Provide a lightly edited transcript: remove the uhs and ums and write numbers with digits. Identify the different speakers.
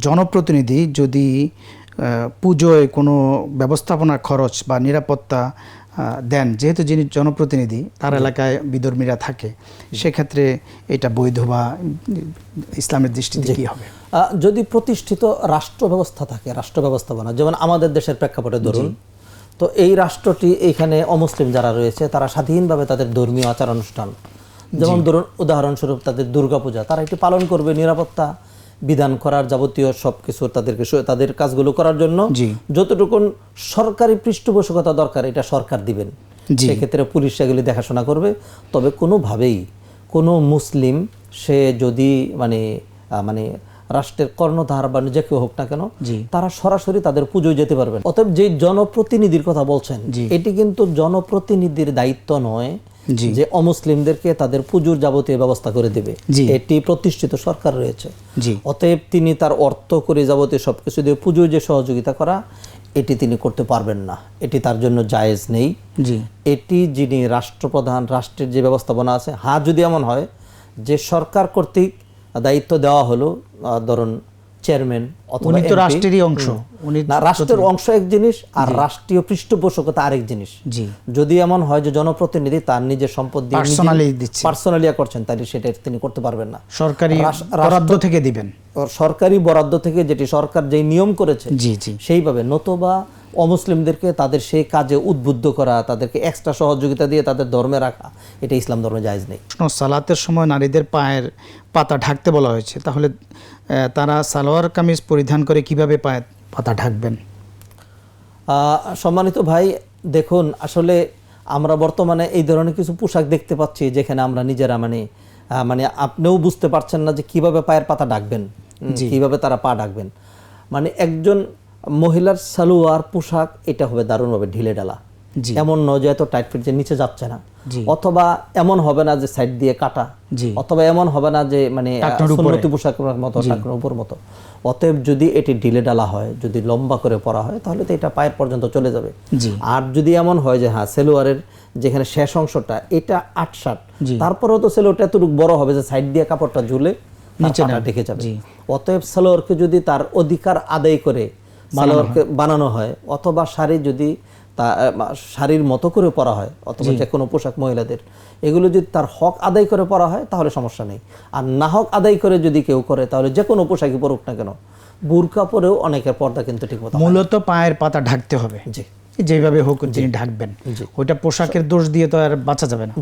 Speaker 1: জনপ্রতিনিধি যদি পুজোয় কোনো ব্যবস্থাপনার খরচ বা নিরাপত্তা দেন, যেহেতু যিনি জনপ্রতিনিধি তার এলাকায় বিধর্মীরা থাকে, সেক্ষেত্রে এটা বৈধ বা ইসলামের দৃষ্টিতে কী হবে?
Speaker 2: যদি প্রতিষ্ঠিত রাষ্ট্র ব্যবস্থা থাকে, রাষ্ট্র ব্যবস্থাপনা, যেমন আমাদের দেশের প্রেক্ষাপটে ধরুন, তো এই রাষ্ট্রটি এইখানে অমুসলিম যারা রয়েছে তারা স্বাধীনভাবে তাদের ধর্মীয় আচার অনুষ্ঠান, যেমন ধরুন উদাহরণস্বরূপ তাদের দুর্গাপূজা, তারা এটি পালন করবে, নিরাপত্তা বিধান করার যাবতীয় সব কিছু তাদের কাজগুলো করার জন্য যতটুকু সরকারি পৃষ্ঠপোষকতা দরকার এটা সরকার দিবেন। সেক্ষেত্রে পুলিশ সেগুলি দেখাশোনা করবে। তবে কোনোভাবেই কোনো মুসলিম সে যদি মানে মানে রাষ্ট্রের কর্ণধার বা যে কেউ হোক না কেন, তারা সরাসরি তাদের পুজোয় যেতে পারবেন। অতএব যে জনপ্রতিনিধির কথা বলছেন, এটি কিন্তু জনপ্রতিনিধির দায়িত্ব নয় যে অমুসলিমদেরকে তাদের পুজোর যাবতীয় ব্যবস্থা করে দেবে, এটি প্রতিষ্ঠিত সরকার রয়েছে। অতএব তিনি তার অর্থ করে যাবতীয় সবকিছু দিয়ে পুজোর যে সহযোগিতা করা, এটি তিনি করতে পারবেন না, এটি তার জন্য জায়েজ নেই। এটি যিনি রাষ্ট্রপ্রধান, রাষ্ট্রের যে ব্যবস্থাপনা আছে, হ্যাঁ যদি এমন হয় যে সরকার কর্তৃক দায়িত্ব দেওয়া হলো, ধরুন চেয়ারম্যান অথবা
Speaker 1: রাষ্ট্রেরই অংশ,
Speaker 2: রাষ্ট্রের অংশ এক জিনিস, আর রাষ্ট্রীয় পৃষ্ঠপোষকতা আরেক জিনিস। যদি এমন হয় যে জনপ্রতিনিধি তার নিজের সম্পদ দিয়ে পার্সোনালি করছেন, তাহলে সেটা তিনি করতে পারবেন না,
Speaker 1: সরকারি বরাদ্দ থেকে দিবেন,
Speaker 2: সরকারি বরাদ্দ থেকে, যেটি সরকার যেই নিয়ম করেছে সেইভাবে। নতুবা অমুসলিমদেরকে তাদের সেই কাজে উদ্বুদ্ধ করা, তাদেরকে এক্সট্রা সহযোগিতা দিয়ে তাদের ধর্মে রাখা, এটা ইসলাম ধর্মে জায়েজ নেই।
Speaker 1: সালাতের সময় নারীদের পায়ের পাতা ঢাকতে বলা হয়েছে, তাহলে তারা সালোয়ার কামিজ পরিধান করে কিভাবে পায়ের পাতা ঢাকবেন?
Speaker 2: সম্মানিত ভাই, দেখুন আসলে আমরা বর্তমানে এই ধরনের কিছু পোশাক দেখতে পাচ্ছি যেখানে আমরা নিজেরা মানে আপনিও বুঝতে পারছেন না যে কিভাবে পায়ের পাতা ঢাকবেন, কিভাবে তারা পা ঢাকবেন। মানে একজন মহিলার সালোয়ার পোশাক এটা হবে দারুণভাবে ঢিলে ঢালা, এমন নয় যে এত টাইট ফিট যে নিচে যাচ্ছে না, অথবা এমন হবে না যে সাইড দিয়ে কাটা, অথবা এমন হবে না যে মানে সুন্নতি পোশাকের মতো টাকনোর উপর মতো। অতএব যদি এটি ঢিলে ডালা হয়, যদি লম্বা করে পরা হয়, তাহলে তো এটা পায়ের পর্যন্ত চলে যাবে। আর যদি এমন হয় যে হ্যাঁ সেলোয়ারের যেখানে শেষ অংশটা এটা ৮-৬, তারপরেও তো সেলোয়ারটা এতটুকু বড় হবে যে সাইড দিয়ে কাপড়টা ঝুলে নিচেটা ঢেকে যাবে। অতএব সালোয়ারকে যদি তার অধিকার আদায় করে সালোয়ারকে বানানো হয়, অথবা শাড়ি যদি শাড়ির মতো করে পরা হয়, অথবা যে কোনো পোশাক মহিলাদের, এগুলো যদি তার হক আদায় করে পরা হয় তাহলে সমস্যা নেই। আর না হক আদায় করে যদি কেউ করে, তাহলে যে কোনো পোশাকই পরুক না কেন, বুরকা পরেও অনেকের পর্দা কিন্তু ঠিক মতো।
Speaker 1: মূলত পায়ের পাতা ঢাকতে হবে, যেভাবে হোক তিনি ঢাকবেন, ওইটা পোশাকের দোষ দিয়ে তো আর বাঁচা যাবে না।